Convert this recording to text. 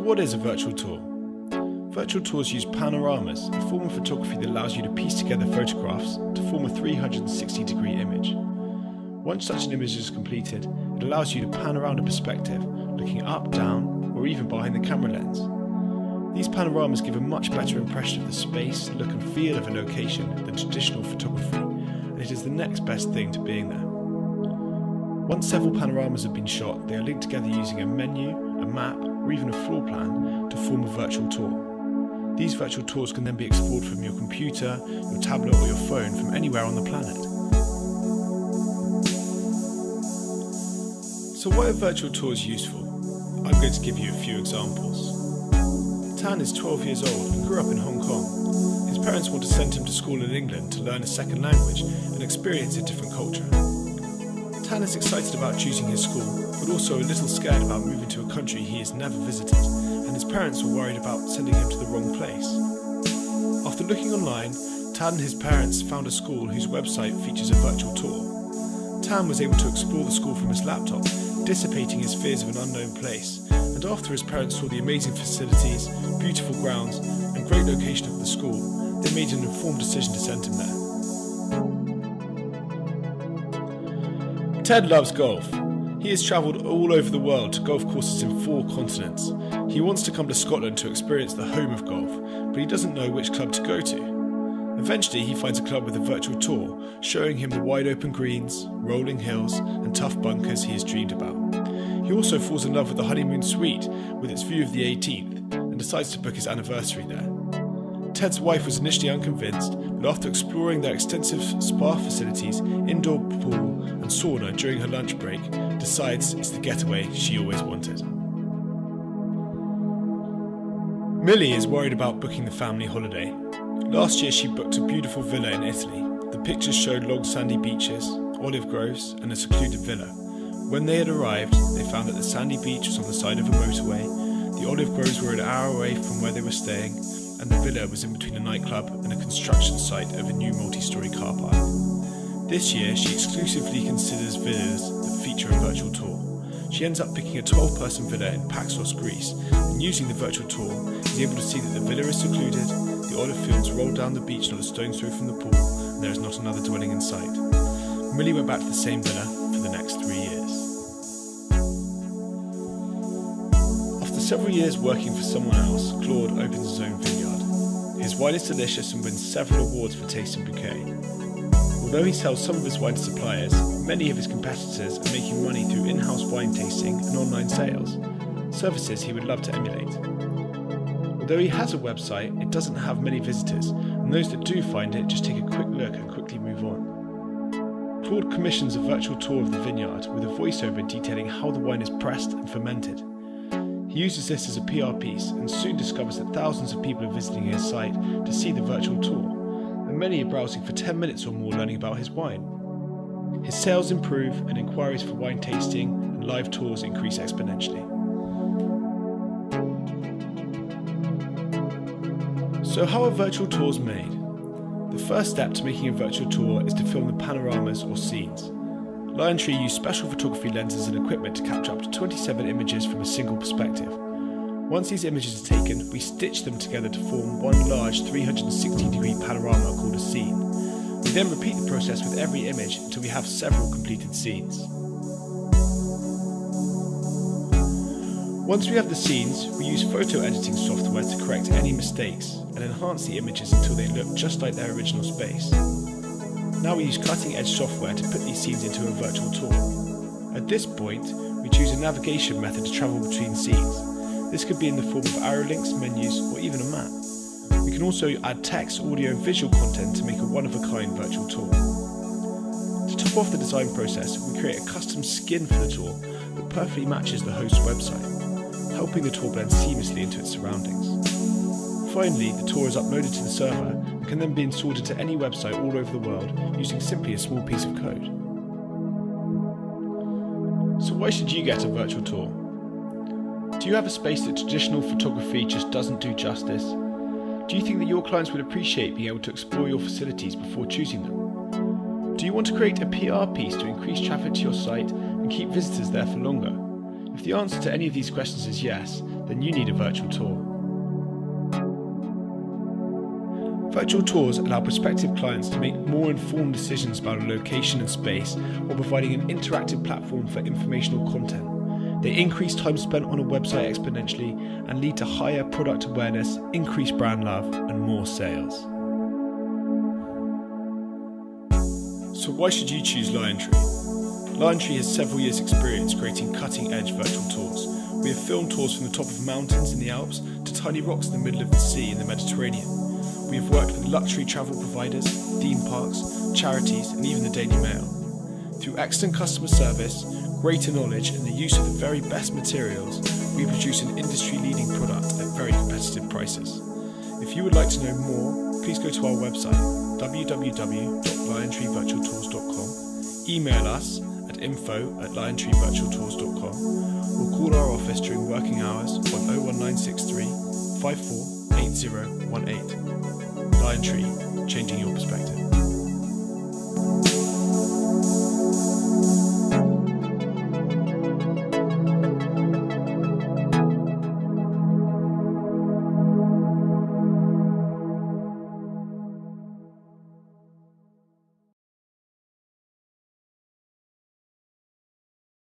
what is a virtual tour? Virtual tours use panoramas, a form of photography that allows you to piece together photographs to form a 360-degree image. Once such an image is completed, it allows you to pan around a perspective, looking up, down, or even behind the camera lens. These panoramas give a much better impression of the space, look and feel of a location than traditional photography, and it is the next best thing to being there. Once several panoramas have been shot, they are linked together using a menu, a map, or even a floor plan to form a virtual tour. These virtual tours can then be explored from your computer, your tablet or your phone from anywhere on the planet. So why are virtual tours useful? I'm going to give you a few examples. Tan is 12 years old and grew up in Hong Kong. His parents want to send him to school in England to learn a second language and experience a different culture. Tan is excited about choosing his school, but also a little scared about moving to a country he has never visited, and his parents were worried about sending him to the wrong place. After looking online, Tan and his parents found a school whose website features a virtual tour. Tan was able to explore the school from his laptop, dissipating his fears of an unknown place, and after his parents saw the amazing facilities, beautiful grounds, and great location of the school, they made an informed decision to send him there. Ted loves golf. He has travelled all over the world to golf courses in 4 continents. He wants to come to Scotland to experience the home of golf, but he doesn't know which club to go to. Eventually he finds a club with a virtual tour, showing him the wide open greens, rolling hills and tough bunkers he has dreamed about. He also falls in love with the honeymoon suite with its view of the 18th and decides to book his anniversary there. Ted's wife was initially unconvinced, but after exploring their extensive spa facilities, indoor pool and sauna during her lunch break, decides it's the getaway she always wanted. Millie is worried about booking the family holiday. Last year she booked a beautiful villa in Italy. The pictures showed long sandy beaches, olive groves and a secluded villa. When they had arrived, they found that the sandy beach was on the side of a motorway, the olive groves were an hour away from where they were staying, and the villa was in between a nightclub and a construction site of a new multi-storey car park. This year she exclusively considers villas that feature a virtual tour. She ends up picking a 12-person villa in Paxos, Greece, and using the virtual tour is able to see that the villa is secluded, the olive fields roll down the beach not a stone's throw from the pool, and there is not another dwelling in sight. Millie went back to the same villa for the next 3 years. After several years working for someone else, Claude opens his own vineyard. His wine is delicious and wins several awards for Taste and Bouquet. Although he sells some of his wine to suppliers, many of his competitors are making money through in-house wine tasting and online sales, services he would love to emulate. Although he has a website, it doesn't have many visitors, and those that do find it just take a quick look and quickly move on. Claude commissions a virtual tour of the vineyard with a voiceover detailing how the wine is pressed and fermented. He uses this as a PR piece and soon discovers that thousands of people are visiting his site to see the virtual tour, and many are browsing for 10 minutes or more learning about his wine. His sales improve and inquiries for wine tasting and live tours increase exponentially. So how are virtual tours made? The first step to making a virtual tour is to film the panoramas or scenes. Liontree use special photography lenses and equipment to capture up to 27 images from a single perspective. Once these images are taken, we stitch them together to form one large 360-degree panorama called a scene. We then repeat the process with every image until we have several completed scenes. Once we have the scenes, we use photo editing software to correct any mistakes and enhance the images until they look just like their original space. Now we use cutting-edge software to put these scenes into a virtual tour. At this point, we choose a navigation method to travel between scenes. This could be in the form of arrow links, menus, or even a map. We can also add text, audio, and visual content to make a one-of-a-kind virtual tour. To top off the design process, we create a custom skin for the tour that perfectly matches the host's website, helping the tour blend seamlessly into its surroundings. Finally, the tour is uploaded to the server and can then be installed into any website all over the world using simply a small piece of code. So why should you get a virtual tour? Do you have a space that traditional photography just doesn't do justice? Do you think that your clients would appreciate being able to explore your facilities before choosing them? Do you want to create a PR piece to increase traffic to your site and keep visitors there for longer? If the answer to any of these questions is yes, then you need a virtual tour. Virtual tours allow prospective clients to make more informed decisions about a location and space while providing an interactive platform for informational content. They increase time spent on a website exponentially and lead to higher product awareness, increased brand love, and more sales. So why should you choose LionTree? LionTree has several years' experience creating cutting-edge virtual tours. We have filmed tours from the top of mountains in the Alps to tiny rocks in the middle of the sea in the Mediterranean. We have worked with luxury travel providers, theme parks, charities, and even the Daily Mail. Through excellent customer service, greater knowledge, and the use of the very best materials, we produce an industry-leading product at very competitive prices. If you would like to know more, please go to our website, www.liontreevirtualtours.com, email us at info@liontreevirtualtours.com, or call our office during working hours on 01963 548018. LionTree, changing your perspective.